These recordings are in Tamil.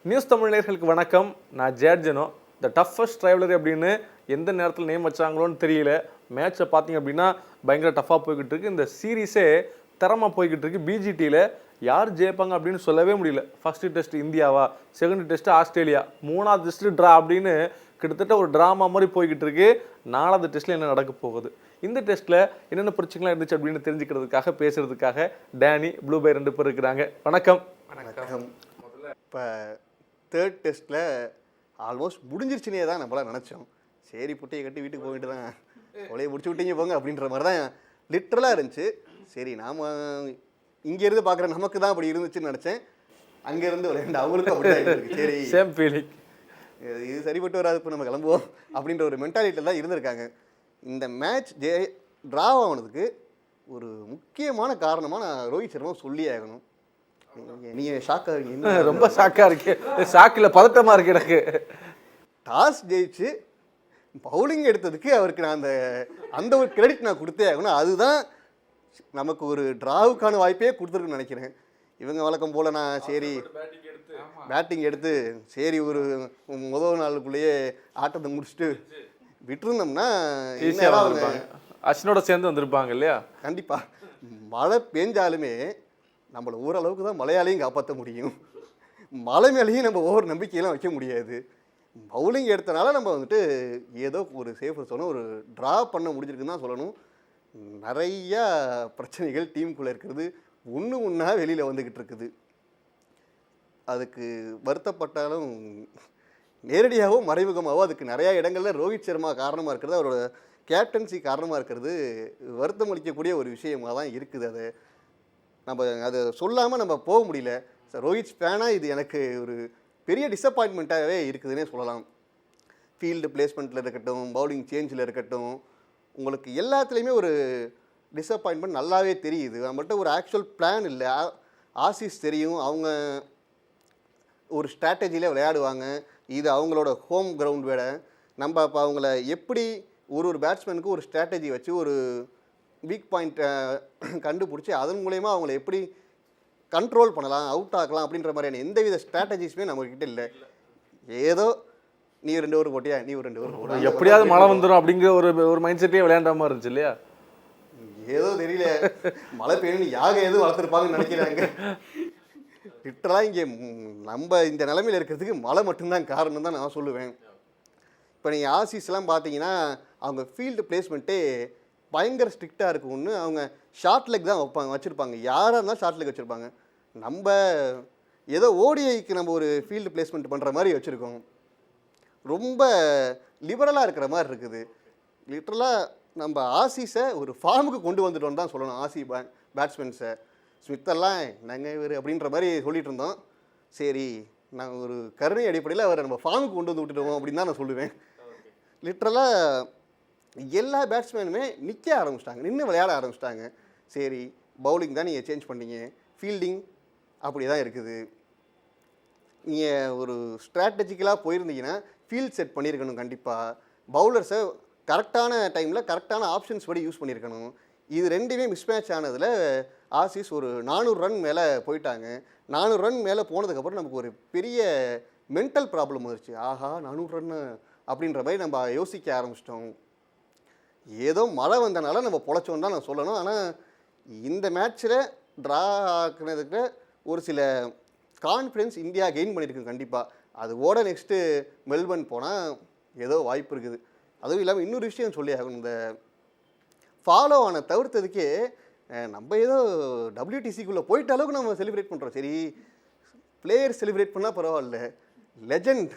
நியூஸ் தமிழ் நேயர்களுக்கு வணக்கம். நான் ஜேர்ஜனோ. த டஃபஸ்ட் ட்ரைவலரி அப்படின்னு எந்த நேரத்தில் நேம் வச்சாங்களோன்னு தெரியல. மேட்சை பார்த்தீங்க அப்படின்னா பயங்கர டஃப்பாக போய்கிட்டு இருக்கு. இந்த சீரீஸே தரமாக போய்கிட்டு இருக்கு. பிஜிடியில் யார் ஜெயிப்பாங்க அப்படின்னு சொல்லவே முடியல. ஃபர்ஸ்ட் டெஸ்ட் இந்தியாவா, செகண்ட் டெஸ்ட் ஆஸ்திரேலியா, மூணாவது டெஸ்ட் ட்ரா அப்படின்னு கிட்டத்தட்ட ஒரு ட்ராமா மாதிரி போய்கிட்டு இருக்கு. நாலாவது டெஸ்ட்டில் என்ன நடக்க போகுது, இந்த டெஸ்ட்டில் என்னென்ன பிரச்சனைலாம் இருந்துச்சு அப்படின்னு தெரிஞ்சுக்கிறதுக்காக பேசுறதுக்காக டேனி, ப்ளூபை 2 பேர் இருக்கிறாங்க. வணக்கம். வணக்கம். இப்போ தேர்ட் டெஸ்ட்டில் ஆல்மோஸ்ட் முடிஞ்சிருச்சுனே தான் நம்மளாம் நினச்சோம். சரி புட்டையை கட்டி வீட்டுக்கு போயிட்டு தான் கொலையை முடிச்சு விட்டீங்க போங்க அப்படின்ற மாதிரி தான் லிட்ரலாக இருந்துச்சு. சரி நாம் இங்கேருந்து பார்க்குற நமக்கு தான் அப்படி இருந்துச்சுன்னு நினச்சேன். அங்கேருந்து விளையாண்டு அவங்களுக்கும் அப்படி தான் இருக்கு. சரி சேம் ஃபீலிங், இது சரிப்பட்டு வராது, இப்போ நம்ம கிளம்புவோம் அப்படின்ற ஒரு மென்டாலிட்டியில் தான் இருந்திருக்காங்க. இந்த மேட்ச் ட்ரா ஆனதுக்கு ஒரு முக்கியமான காரணமாக நான் ரோஹித் சர்மா சொல்லி ஆகணும். நீங்கள் ஷாக் ஆகுங்க. ரொம்ப ஷாக்காக இருக்கு. ஷாக்கில் பதட்டமாக இருக்கு எனக்கு. டாஸ் ஜெயிச்சு பவுலிங் எடுத்ததுக்கு அவருக்கு நான் அந்த ஒரு கிரெடிட் நான் கொடுத்தே ஆகணும். அதுதான் நமக்கு ஒரு ட்ராவுக்கான வாய்ப்பே கொடுத்துருக்குன்னு நினைக்கிறேன். இவங்க வழக்கம் போல் நான் சரி பேட்டிங் எடுத்து சரி ஒரு முதல் நாளுக்குள்ளேயே ஆட்டத்தை முடிச்சுட்டு விட்டுருந்தோம்னா அஸ்வினோட சேர்ந்து வந்திருப்பாங்க இல்லையா. கண்டிப்பாக மழை பெஞ்சாலுமே நம்மளை ஓரளவுக்கு தான் மழையாலையும் காப்பாற்ற முடியும். மழை மேலேயும் நம்ம ஓவர் நம்பிக்கையெல்லாம் வைக்க முடியாது. பவுலிங் எடுத்தனால நம்ம வந்துட்டு ஏதோ ஒரு சேஃபர் சொன்னோம், ஒரு ட்ரா பண்ண முடிஞ்சிருக்குன்னு தான் சொல்லணும். நிறையா பிரச்சனைகள் டீமுக்குள்ளே இருக்கிறது ஒன்றா வெளியில் வந்துக்கிட்டு இருக்குது. அதுக்கு வருத்தப்பட்டாலும் நேரடியாகவோ மறைமுகமாகவோ அதுக்கு நிறையா இடங்களில் ரோஹித் சர்மா காரணமாக இருக்கிறது, அவரோட கேப்டன்சி காரணமாக இருக்கிறது வருத்தம் அளிக்கக்கூடிய ஒரு விஷயமாக தான் இருக்குது. நம்ம அதை சொல்லாமல் நம்ம போக முடியல. ரோஹித் ஃபேனாக இது எனக்கு ஒரு பெரிய டிசப்பாயின்மெண்ட்டாகவே இருக்குதுன்னே சொல்லலாம். ஃபீல்டு பிளேஸ்மெண்ட்டில் இருக்கட்டும், பவுலிங் சேஞ்சில் இருக்கட்டும், உங்களுக்கு எல்லாத்துலேயுமே ஒரு டிசப்பாயின்மெண்ட் நல்லாவே தெரியுது. நம்மள்கிட்ட ஒரு ஆக்சுவல் பிளான் இல்லை. ஆசிஸ் தெரியும், அவங்க ஒரு ஸ்ட்ராட்டஜியில் விளையாடுவாங்க. இது அவங்களோட ஹோம் கிரவுண்ட் வேட. நம்ம அப்போ அவங்கள எப்படி ஒரு பேட்ஸ்மேனுக்கு ஒரு ஸ்ட்ராட்டஜி வச்சு ஒரு வீக் பாயிண்ட்டை கண்டுபிடிச்சி அதன் மூலயமா அவங்கள எப்படி கண்ட்ரோல் பண்ணலாம், அவுட் ஆக்கலாம் அப்படின்ற மாதிரியான எந்தவித ஸ்ட்ராட்டஜிஸுமே நம்மக்கிட்ட இல்லை. ஏதோ நீ 2 ஓவர் போட்டியா, நீ ஒரு 2 ஓவர் போட, எப்படியாவது மழை வந்துடும் அப்படிங்கிற ஒரு மைண்ட் செட்டே விளையாண்ட மாதிரி இருந்துச்சு இல்லையா. ஏதோ தெரியல, மழை பெய்யணும்னு யாக எதுவும் வளர்த்துருப்பாங்கன்னு நினைக்கிறாங்க. லிட்டரலாக இங்கே நம்ம இந்த நிலைமையில் இருக்கிறதுக்கு மழை மட்டும்தான் காரணம் தான் நான் சொல்லுவேன். இப்போ நீங்கள் ஆசிஸ்லாம் பார்த்தீங்கன்னா அவங்க ஃபீல்டு பிளேஸ்மெண்ட்டே பயங்கர ஸ்ட்ரிக்டாக இருக்கும். ஒன்று அவங்க ஷார்ட் லெக் தான் வச்சுருப்பாங்க. யாராக இருந்தாலும் ஷார்ட் லெக் வச்சுருப்பாங்க. நம்ம ஏதோ ஓடிஐக்கு நம்ம ஒரு ஃபீல்டு பிளேஸ்மெண்ட் பண்ணுற மாதிரி வச்சுருக்கோம். ரொம்ப லிபரலாக இருக்கிற மாதிரி இருக்குது. லிட்டரலாக நம்ம ஆசிஸை ஒரு ஃபார்முக்கு கொண்டு வந்துட்டோன்னு தான் சொல்லணும். ஆசி பேட்ஸ்மேன்ஸை ஸ்மித்தெல்லாம் நாங்கள் இவர் அப்படின்ற மாதிரி சொல்லிகிட்டு இருந்தோம். சரி, நாங்கள் ஒரு கருணை அடிப்படையில் அவரை நம்ம ஃபார்முக்கு கொண்டு வந்து விட்டுட்டோம் அப்படின்னு தான் நான் சொல்லுவேன். லிட்டரலாக எல்லா பேட்ஸ்மேனுமே நிற்க ஆரம்பிச்சிட்டாங்க, நின்று விளையாட ஆரம்பிச்சிட்டாங்க. சரி, பவுலிங் தான் நீங்கள் சேஞ்ச் பண்ணீங்க, ஃபீல்டிங் அப்படி தான் இருக்குது. நீங்கள் ஒரு ஸ்ட்ராட்டஜிக்கலாக போயிருந்தீங்கன்னா ஃபீல்ட் செட் பண்ணியிருக்கணும். கண்டிப்பாக பவுலர்ஸை கரெக்டான டைமில் கரெக்டான ஆப்ஷன்ஸ் படி யூஸ் பண்ணியிருக்கணும். இது ரெண்டுமே மிஸ் மேட்ச் ஆனதில் ஆசிஸ் ஒரு 400 ரன் மேலே போயிட்டாங்க. 400 ரன் மேலே போனதுக்கப்புறம் நமக்கு ஒரு பெரிய மென்டல் ப்ராப்ளம் வந்துருச்சு. ஆஹா 400 ரன்னு அப்படின்ற மாதிரி நம்ம யோசிக்க ஆரம்பிச்சிட்டோம். ஏதோ மழை வந்தனால நம்ம பொழைச்சோன்னு தான் நான் சொல்லணும். ஆனால் இந்த மேட்ச்சில் ட்ரா ஆக்குனதுக்கு ஒரு சில கான்ஃபிடென்ஸ் இந்தியா கெயின் பண்ணியிருக்கு கண்டிப்பாக. அது ஓட நெக்ஸ்ட்டு மெல்பர்ன் போனால் ஏதோ வாய்ப்பு இருக்குது. அதுவும் இல்லாமல் இன்னொரு விஷயம் சொல்லி ஆகணும். இந்த ஃபாலோ ஆன தவிர்த்ததுக்கே நம்ம ஏதோ WTCக்குள்ளே போயிட்ட அளவுக்கு நம்ம செலிப்ரேட் பண்ணுறோம். சரி, பிளேயர் செலிப்ரேட் பண்ணால் பரவாயில்ல, லெஜண்ட்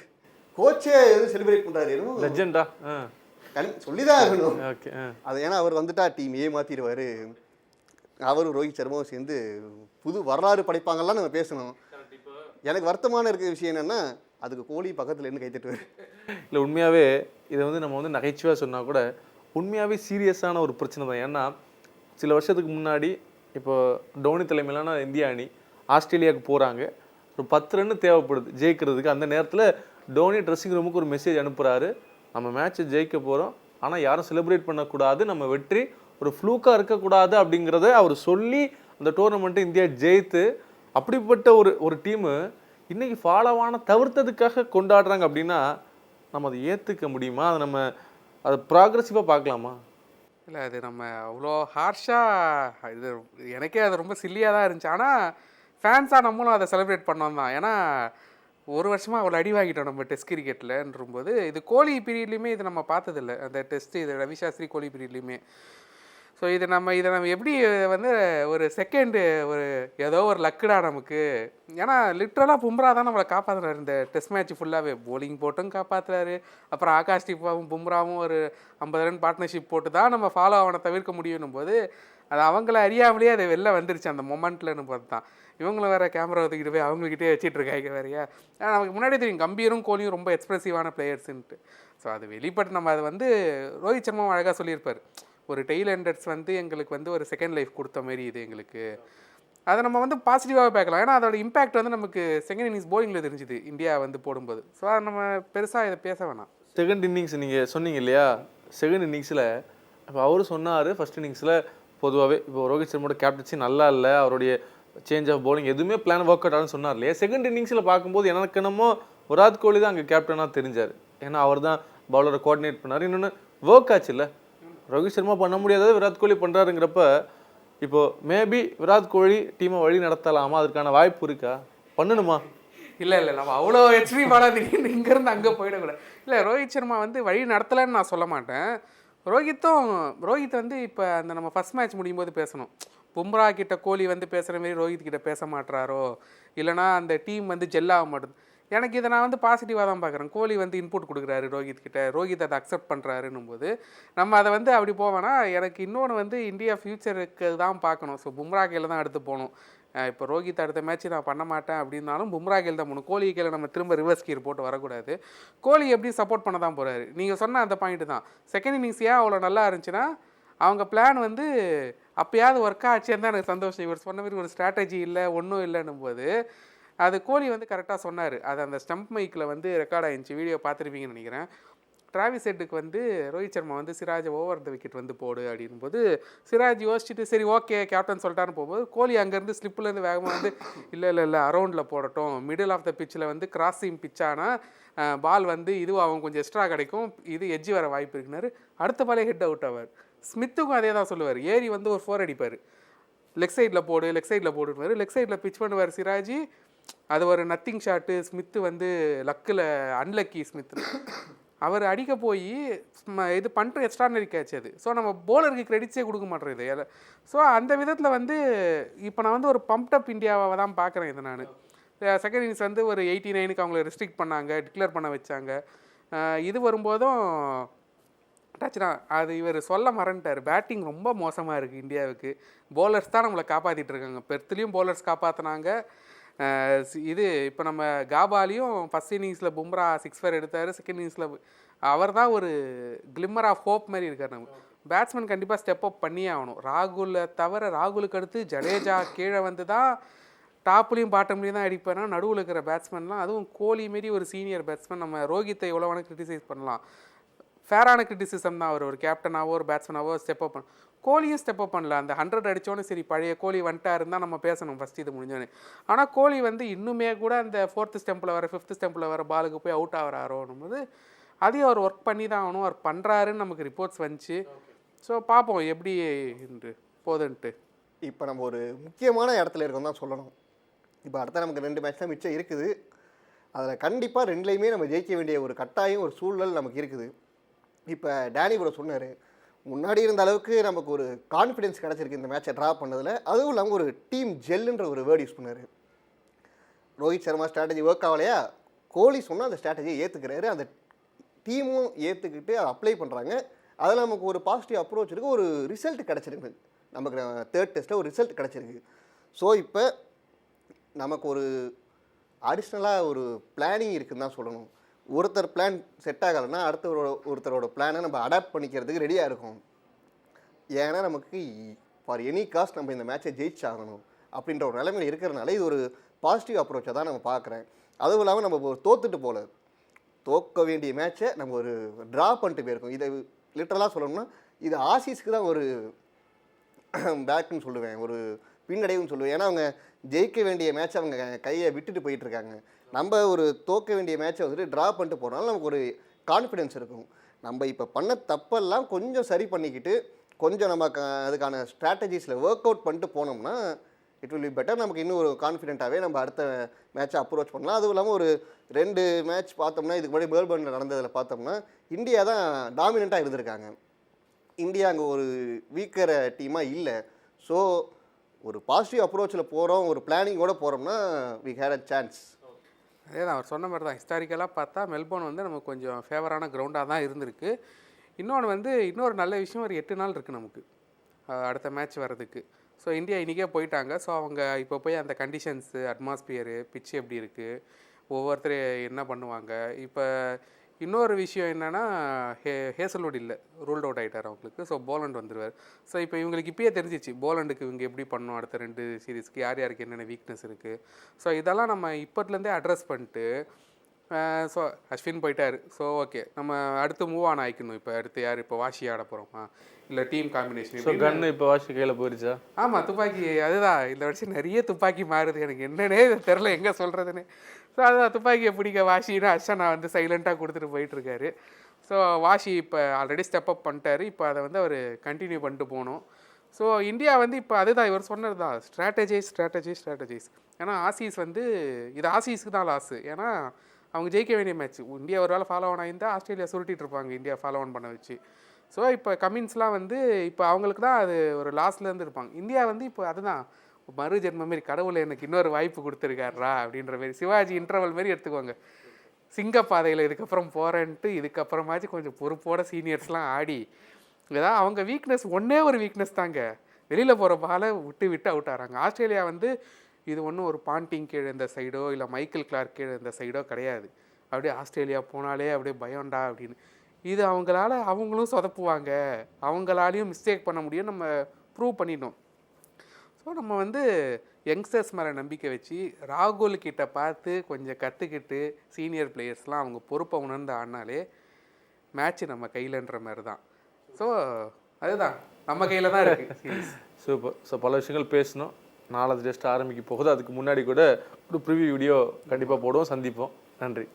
கோச்சே எதுவும் செலிப்ரேட் பண்ணுறாரு, லெஜெண்டா சொல்லிதான் ஆகணும். அது ஏன்னா அவர் வந்துட்டா டீம் ஏமாத்திடுவார். அவரும் ரோஹித் சர்மாவும் சேர்ந்து புது வரலாறு படைப்பாங்கலாம் நம்ம பேசணும். எனக்கு வருத்தமான இருக்கிற விஷயம் என்னென்னா அதுக்கு கோலி பக்கத்தில் இருந்து கைத்தட்டுவார். இல்லை, உண்மையாகவே இதை நம்ம நகைச்சுவாக சொன்னால் கூட உண்மையாகவே சீரியஸான ஒரு பிரச்சனை தான். ஏன்னா சில வருஷத்துக்கு முன்னாடி இப்போ டோனி தலைமையிலான இந்திய அணி ஆஸ்திரேலியாவுக்கு போகிறாங்க. ஒரு 10 ரன்னு தேவைப்படுது ஜெயிக்கிறதுக்கு. அந்த நேரத்தில் டோனி ட்ரெஸ்ஸிங் ரூமுக்கு ஒரு மெசேஜ் அனுப்புகிறாரு, நம்ம மேட்ச்சை ஜெயிக்க போகிறோம், ஆனால் யாரும் செலிப்ரேட் பண்ணக்கூடாது, நம்ம வெற்றி ஒரு ஃப்ளூக்காக இருக்கக்கூடாது அப்படிங்கிறத அவர் சொல்லி அந்த டோர்னமெண்ட்டை இந்தியா ஜெயித்து அப்படிப்பட்ட ஒரு டீமு இன்னைக்கு ஃபாலோவான தவிர்த்ததுக்காக கொண்டாடுறாங்க அப்படின்னா நம்ம அதை ஏற்றுக்க முடியுமா? அதை நம்ம அதை ப்ராக்ரெசிவாக பார்க்கலாமா? இல்லை அது நம்ம அவ்வளோ ஹார்ஷாக இது எனக்கே அது ரொம்ப சில்லியாக தான் இருந்துச்சு. ஆனால் ஃபேன்ஸாக நம்மளும் அதை செலிப்ரேட் பண்ணோம் தான். ஏன்னா ஒரு வருஷமாக அவ்வளோ அடி வாங்கிட்டோம் நம்ம டெஸ்ட் கிரிக்கெட்லன்றும்போது. இது கோலி பீரியட்லேயுமே இது நம்ம பார்த்ததில்ல. அந்த டெஸ்ட்டு இது ரவி சாஸ்திரி கோலி பீரியட்லேயுமே. ஸோ இதை நம்ம எப்படி வந்து ஒரு செகண்டு ஒரு ஏதோ ஒரு லக்குடா நமக்கு. ஏன்னா லிட்ரலாக பும்ரா தான் நம்மளை காப்பாற்றுறாரு இந்த டெஸ்ட் மேட்ச் ஃபுல்லாகவே. போலிங் போட்டும் காப்பாற்றுறாரு. அப்புறம் ஆகாஷ் தீபாவும் பும்ராவும் ஒரு 50 ரன் பார்ட்னர்ஷிப் போட்டு தான் நம்ம ஃபாலோ அவனை தவிர்க்க முடியும்னும் போது அது அவங்கள அறியாமலேயே அது வெளில வந்துருச்சு அந்த மொமெண்ட்லன்னு பார்த்து தான். இவங்களும் வேறு கேமரா தூக்கிட்டு போய் அவங்ககிட்டே வச்சிட்டு இருக்காங்க வேறையா. ஏன்னா நமக்கு முன்னாடி தெரியும் கம்பீரும் கோலியும் ரொம்ப எக்ஸ்ப்ரெசிவான பிளேயர்ஸுன்ட்டு. ஸோ அது வெளிப்பட்டு நம்ம அதை வந்து ரோஹித் சர்மாவும் அழகாக சொல்லியிருப்பார். ஒரு டெய்ல் எண்டர்ஸ் வந்து எங்களுக்கு வந்து ஒரு செகண்ட் லைஃப் கொடுத்த மாரி இது எங்களுக்கு. அதை நம்ம வந்து பாசிட்டிவாக பார்க்கலாம். ஏன்னா அதோட இம்பாக்ட் வந்து நமக்கு செகண்ட் இன்னிங்ஸ் போலிங்கில் தெரிஞ்சுது இந்தியா வந்து போடும்போது. ஸோ அதை நம்ம பெருசாக இதை பேச வேணாம். செகண்ட் இன்னிங்ஸ் நீங்கள் சொன்னீங்க இல்லையா, செகண்ட் இன்னிங்ஸில் இப்போ அவரும் சொன்னார் ஃபஸ்ட் இன்னிங்ஸில் பொதுவாகவே இப்போ ரோஹித் சர்மாவோட கேப்டன்சி நல்லா இல்லை, அவருடைய சேஞ்ச் ஆஃப் பவுலிங் எதுவுமே பிளான் ஒர்க் அவுட் ஆகுன்னு சொன்னார் இல்லையா. செகண்ட் இன்னிங்ஸில் பார்க்கும்போது எனக்கு என்னமோ விராட் கோலி தான் அங்கே கேப்டனாக தெரிஞ்சார். ஏன்னா அவர் தான் பவுலரை கோஆர்டினேட் பண்ணார். இன்னொன்று ஒர்க் ஆச்சு இல்லை, ரோஹித் சர்மா பண்ண முடியாதது விராட் கோலி பண்ணுறாருங்கிறப்ப இப்போது மேபி விராட் கோலி டீமை வழி நடத்தலாமா? அதற்கான வாய்ப்பு இருக்கா? பண்ணணுமா? இல்லை நம்ம அவ்வளோ எக்ஸ்ட்ரீமான திடீர்னு இங்கேருந்து அங்கே போயிடக்கூடாது. இல்லை ரோஹித் சர்மா வந்து வழி நடத்தலைன்னு நான் சொல்ல மாட்டேன். ரோஹித் வந்து இப்போ அந்த நம்ம ஃபஸ்ட் மேட்ச் முடியும் போது பேசணும். பும்ரா கிட்ட கோலி வந்து பேசுகிற மாரி ரோஹித் கிட்ட பேச மாட்டுறாரோ, இல்லைனா அந்த டீம் வந்து ஜெல்லாக மாட்டேது. எனக்கு இதை நான் வந்து பாசிட்டிவாக தான் பார்க்குறேன். கோலி வந்து இன்புட் கொடுக்குறாரு ரோஹித் கிட்ட, ரோஹித் அதை அக்செப்ட் பண்ணுறாருன்னும் போது நம்ம அதை வந்து அப்படி போவேன்னா எனக்கு இன்னொன்று வந்து இந்தியா ஃப்யூச்சருக்கு தான் பார்க்கணும். ஸோ பும்ரா கையில் தான் அடுத்து போகணும். இப்போ ரோஹித் அடுத்த மேட்ச் நான் பண்ண மாட்டேன் அப்படின்னாலும் பும்ரா கையில் தான் போகணும். கோலி கையில் நம்ம திரும்ப ரிவர்ஸ் கீர் போட்டு வரக்கூடாது. கோலி எப்படி சப்போர்ட் பண்ண தான் போகிறாரு. நீங்கள் சொன்ன அந்த பாயிண்ட்டு தான். செகண்ட் இன்னிங்ஸ் ஏன் அவ்வளோ நல்லா இருந்துச்சுன்னா அவங்க பிளான் வந்து அப்போயாவது ஒர்க் ஆச்சுன்னு தான் எனக்கு சந்தோஷம். இவர் சொன்ன மாதிரி ஒரு ஸ்ட்ராட்டஜி இல்லை ஒன்றும் இல்லைன்னும் போது அது கோலி வந்து கரெக்டாக சொன்னார். அது அந்த ஸ்டம்ப் மைக்கில் வந்து ரெக்கார்ட் ஆகிடுச்சு. வீடியோ பார்த்துருப்பீங்கன்னு நினைக்கிறேன். டிராவிஸ் ஹெட்டுக்கு வந்து ரோஹித் சர்மா வந்து சிராஜ் ஓவர் த விக்கெட் வந்து போடு அப்படின் போது சிராஜ் யோசிச்சுட்டு சரி ஓகே கேப்டன் சொல்லிட்டாருன்னு போகும்போது கோலி அங்கேருந்து ஸ்லிப்லேருந்து வேகமாக வந்து இல்லை அரௌண்டில் போடட்டும், மிடில் ஆஃப் த பிச்சில் வந்து கிராஸிங் பிச்சானா பால் வந்து இதுவும் அவங்க கொஞ்சம் எக்ஸ்ட்ரா கிடைக்கும், இது எட்ஜி வர வாய்ப்பு இருக்குனாரு. அடுத்த பாலே ஹெட் அவுட் ஆவார். ஸ்மித்துக்கும் அதே தான் சொல்லுவார். ஏறி வந்து ஒரு 4 அடிப்பார். லெக் சைடில் போடுவார். லெக் சைடில் பிச் பண்ணுவார் சிராஜி. அது ஒரு நத்திங் ஷாட்டு. ஸ்மித்து வந்து லக்கில் அன்லக்கி ஸ்மித். அவர் அடிக்க போய் இது பண்ணுற எக்ஸ்ட்ரானரி கேட்ச் அது. ஸோ நம்ம போலருக்கு கிரெடிட்ஸே கொடுக்க மாட்டேன் இது. ஸோ அந்த விதத்தில் வந்து இப்போ நான் வந்து ஒரு பம்ப்டப் இந்தியாவை தான் பார்க்குறேன். இது நான் செகண்ட் இன்னிங்ஸ் வந்து ஒரு 89க்கு அவங்கள ரெஸ்ட்ரிக்ட் பண்ணாங்க, டிக்ளேர் பண்ண வச்சாங்க. இது வரும்போதும் டச்சுனா அது இவர் சொல்ல மறந்துட்டார். பேட்டிங் ரொம்ப மோசமாக இருக்குது இந்தியாவுக்கு. போலர்ஸ் தான் நம்மளை காப்பாற்றிட்டு இருக்காங்க. பெர்த்லேயும் போலர்ஸ் காப்பாற்றினாங்க. இது இப்போ நம்ம காபாலையும் ஃபஸ்ட் இன்னிங்ஸில் பும்ரா 6 4 எடுத்தார். செகண்ட் இன்னிங்ஸில் அவர் தான் ஒரு கிளிம்மர் ஆஃப் ஹோப் மாதிரி இருக்கார். நம்ம பேட்ஸ்மேன் கண்டிப்பாக ஸ்டெப் அப் பண்ணியே ஆகணும். ராகுலை தவிர ராகுலுக்கு அடுத்து ஜடேஜா கீழே வந்து தான் டாப்லேயும் பாட்டம்லேயும் தான் அடிப்பார்னா நடுவில் இருக்கிற பேட்ஸ்மேன்லாம், அதுவும் கோலி மாரி ஒரு சீனியர் பேட்ஸ்மேன். நம்ம ரோஹித்தை எவ்வளோ வேணால் கிரிட்டிசைஸ் பண்ணலாம், ஃபேரான கிரிட்டிசிசம் தான். அவர் ஒரு கேப்டனாவோ ஒரு பேட்ஸ்மேனாவோ ஸ்டெப் அப் பண்ண. கோலியும் ஸ்டெப் அப் பண்ணல. அந்த 100 அடித்தோன்னே சரி பழைய கோலி வந்துட்டாருன்னு தான் நம்ம பேசணும் ஃபஸ்ட் இது முடிஞ்சோன்னே. ஆனால் கோலி வந்து இன்னுமே கூட அந்த 4th ஸ்டெம்பில் வர 5th ஸ்டெம்பில் வர பாலுக்கு போய் அவுட் ஆகிறாரோன்னும் போது அதையும் அவர் ஒர்க் பண்ணி தான் ஆகணும். அவர் பண்ணுறாருன்னு நமக்கு ரிப்போர்ட்ஸ் வந்துச்சு. ஸோ பார்ப்போம் எப்படி போதுன்ட்டு. இப்போ நம்ம ஒரு முக்கியமான இடத்துல இருக்கோம் தான் சொல்லணும். இப்போ அடுத்த நமக்கு 2 மேட்ச் தான் மிச்சம் இருக்குது. அதில் கண்டிப்பாக 2லையுமே நம்ம ஜெயிக்க வேண்டிய ஒரு கட்டாயம் ஒரு சூழல் நமக்கு இருக்குது. இப்போ டேனி ப்ரோ சொன்னார், முன்னாடி இருந்த அளவுக்கு நமக்கு ஒரு கான்ஃபிடென்ஸ் கிடச்சிருக்கு இந்த மேட்சை ட்ரா பண்ணதில். அதுவும் இல்லாமல் ஒரு டீம் ஜெல்லுன்ற ஒரு வேர்டு யூஸ் பண்ணார். ரோஹித் சர்மா ஸ்ட்ராட்டஜி ஒர்க் ஆகலையா, கோலி சொன்னால் அந்த ஸ்ட்ராட்டஜியை ஏற்றுக்கிறாரு. அந்த டீமும் ஏற்றுக்கிட்டு அதை அப்ளை பண்ணுறாங்க. அதில் நமக்கு ஒரு பாசிட்டிவ் அப்ரோச் இருக்குது. ஒரு ரிசல்ட் கிடச்சிருக்கு. நமக்கு 3rd டெஸ்ட்டில் ஒரு ரிசல்ட் கிடச்சிருக்கு. ஸோ இப்போ நமக்கு ஒரு அடிஷ்னலாக ஒரு பிளானிங் இருக்குதுன்னு தான் சொல்லணும். ஒருத்தர் பிளான் செட் ஆகலைன்னா ஒருத்தரோட பிளானை நம்ம அடாப்ட் பண்ணிக்கிறதுக்கு ரெடியாக இருக்கும். ஏன்னா நமக்கு ஃபார் எனி காஸ்ட் நம்ம இந்த மேட்சை ஜெயிச்சாகணும் அப்படின்ற ஒரு நிலைமையில் இருக்கிறனால இது ஒரு பாசிட்டிவ் அப்ரோச்சை தான் நம்ம பார்க்குறேன். அதுவும் இல்லாமல் நம்ம ஒரு தோத்துட்டு போல தோக்க வேண்டிய மேட்சை நம்ம ஒரு ட்ரா பண்ணிட்டு போயிருக்கோம். இதை லிட்டரலாக சொல்லணும்னா இது ஆசிஸ்க்கு தான் ஒரு பேக்குன்னு சொல்லுவேன், ஒரு பின்னடைவுன்னு சொல்லுவேன். ஏன்னா அவங்க ஜெயிக்க வேண்டிய மேட்ச் அவங்க கையை விட்டுட்டு போயிட்டுருக்காங்க. நம்ம ஒரு தோக்க வேண்டிய மேட்சை வந்துட்டு ட்ரா பண்ணிட்டு போனாலும் நமக்கு ஒரு கான்ஃபிடென்ஸ் இருக்கும். நம்ம இப்போ பண்ண தப்பெல்லாம் கொஞ்சம் சரி பண்ணிக்கிட்டு கொஞ்சம் நம்ம அதுக்கான ஸ்ட்ராட்டஜிஸில் ஒர்க் அவுட் பண்ணிட்டு போனோம்னா இட் வில் பி பெட்டர். நமக்கு இன்னும் ஒரு கான்ஃபிடென்ட்டாகவே நம்ம அடுத்த மேட்சை அப்ரோச் பண்ணலாம். அதுவும் இல்லாமல் ஒரு 2 மேட்ச் பார்த்தோம்னா இதுக்கு முன்னாடி மெல்பர்னில் நடந்ததில் பார்த்தோம்னா இந்தியா தான் டாமினண்ட்டாக இருந்திருக்காங்க. இந்தியா அங்கே ஒரு வீக்கர டீமாக இல்லை. ஸோ ஒரு பாசிட்டிவ் அப்ரோச்சில் போகிறோம், ஒரு பிளானிங்கோடு போகிறோம்னா வி ஹேட் அ சான்ஸ். அதே தான் அவர் சொன்ன மாதிரி தான். ஹிஸ்டாரிக்கலாக பார்த்தா மெல்போர்ன் வந்து நமக்கு கொஞ்சம் ஃபேவரான கிரவுண்டாக தான் இருந்திருக்கு. இன்னொன்று வந்து இன்னொரு நல்ல விஷயம், ஒரு 8 நாள் இருக்குது நமக்கு அடுத்த மேட்ச் வர்றதுக்கு. ஸோ இந்தியா இன்றைக்கே போயிட்டாங்க. ஸோ அவங்க இப்போ போய் அந்த கண்டிஷன்ஸு, அட்மாஸ்பியரு, பிட்ச் எப்படி இருக்குது, ஒவ்வொருத்தர் என்ன பண்ணுவாங்க. இப்போ இன்னொரு விஷயம் என்னென்னா ஹேசல்வுட் இல்லை, ரூல்ட் அவுட் ஆகிட்டார் அவங்களுக்கு. ஸோ போலண்ட் வந்துடுவார். ஸோ இப்போ இவங்களுக்கு இப்பயே தெரிஞ்சிச்சு போலண்டுக்கு இவங்க எப்படி பண்ணணும், அடுத்த 2 சீரீஸ்க்கு யார் யாருக்கு என்னென்ன வீக்னஸ் இருக்குது. ஸோ இதெல்லாம் நம்ம இப்போத்துலேருந்தே அட்ரஸ் பண்ணிட்டு ஸோ அஸ்வின் போயிட்டார். ஸோ ஓகே, நம்ம அடுத்து மூவ் ஆன் ஆகிக்கணும். இப்போ அடுத்து யார், இப்போ வாஷி ஆட போகிறோமா இல்லை டீம் காம்பினேஷன். ஸோ கன்னு இப்போ வாஷி கையில் போயிருச்சா? ஆமாம், துப்பாக்கி. அதுதான் இந்த வருஷம் நிறைய துப்பாக்கி மாறுது, எனக்கு என்னன்னே தெரில எங்கே சொல்கிறதுன்னு. ஸோ அதுதான் துப்பாக்கியை பிடிக்க வாஷின்னு அர்ஷனா வந்து சைலண்ட்டாக கொடுத்துட்டு போயிட்டுருக்காரு. ஸோ வாஷி இப்போ ஆல்ரெடி ஸ்டெப் அப் பண்ணிட்டாரு. இப்போ அதை வந்து அவர் கண்டினியூ பண்ணிட்டு போகணும். ஸோ இந்தியா வந்து இப்போ அதுதான் இவர் சொன்னது தான், ஸ்ட்ராட்டஜைஸ். ஏன்னா ஆசீஸ் வந்து இது ஆசீஸ்க்கு தான் லாஸு. ஏன்னா அவங்க ஜெயிக்க வேண்டிய மேட்ச். இந்தியா ஒரு வேளை ஃபாலோ ஆன் ஆகிருந்தால் ஆஸ்திரேலியா சுருட்டிட்டு இருப்பாங்க இந்தியா ஃபாலோ ஆன் பண்ண வச்சு. ஸோ இப்போ கமின்ஸ்லாம் வந்து இப்போ அவங்களுக்கு தான் அது ஒரு லாஸ்லேருந்து இருப்பாங்க. இந்தியா வந்து இப்போ அதுதான் மறு ஜென்ம மாரி, கடவுளை எனக்கு இன்னொரு வாய்ப்பு கொடுத்துருக்காரா அப்படின்ற மாரி, சிவாஜி இன்டர்வல் மாரி எடுத்துக்கோங்க. சிங்கப்பாதையில் இதுக்கப்புறம் போகிறேன்ட்டு இதுக்கப்புறமாச்சும் கொஞ்சம் பொறுப்போட சீனியர்ஸ்லாம் ஆடி ஏதாவது அவங்க வீக்னஸ், ஒன்றே ஒரு வீக்னஸ் தாங்க, வெளியில் போகிற பாலை விட்டு அவுட் ஆகிறாங்க. ஆஸ்திரேலியா வந்து இது ஒன்றும் ஒரு பாண்டிங் கீழே இந்த சைடோ இல்லை மைக்கேல் கிளார்க் கீழே இந்த சைடோ கிடையாது. அப்படியே ஆஸ்திரேலியா போனாலே அப்படியே பயம்டா அப்படின்னு. இது அவங்களும் சொதப்புவாங்க, அவங்களாலையும் மிஸ்டேக் பண்ண முடியும், நம்ம ப்ரூவ் பண்ணிட்டோம். ஸோ நம்ம வந்து யங்ஸ்டர்ஸ் மேலே நம்பிக்கை வச்சு ராகுல் கிட்ட பார்த்து கொஞ்சம் கற்றுக்கிட்டு சீனியர் பிளேயர்ஸ்லாம் அவங்க பொறுப்பை உணர்ந்து ஆடினாலே மேட்ச்சு நம்ம கையிலன்ற மாதிரி தான். ஸோ அதுதான் நம்ம கையில் தான் இருக்குது சீரீஸ். சூப்பர். ஸோ பல விஷயங்கள் பேசணும். 4வது டெஸ்ட் ஆரம்பிக்க போகுது. அதுக்கு முன்னாடி கூட ஒரு ப்ரிவியூ வீடியோ கண்டிப்பாக போடுவோம், சந்திப்போம். நன்றி.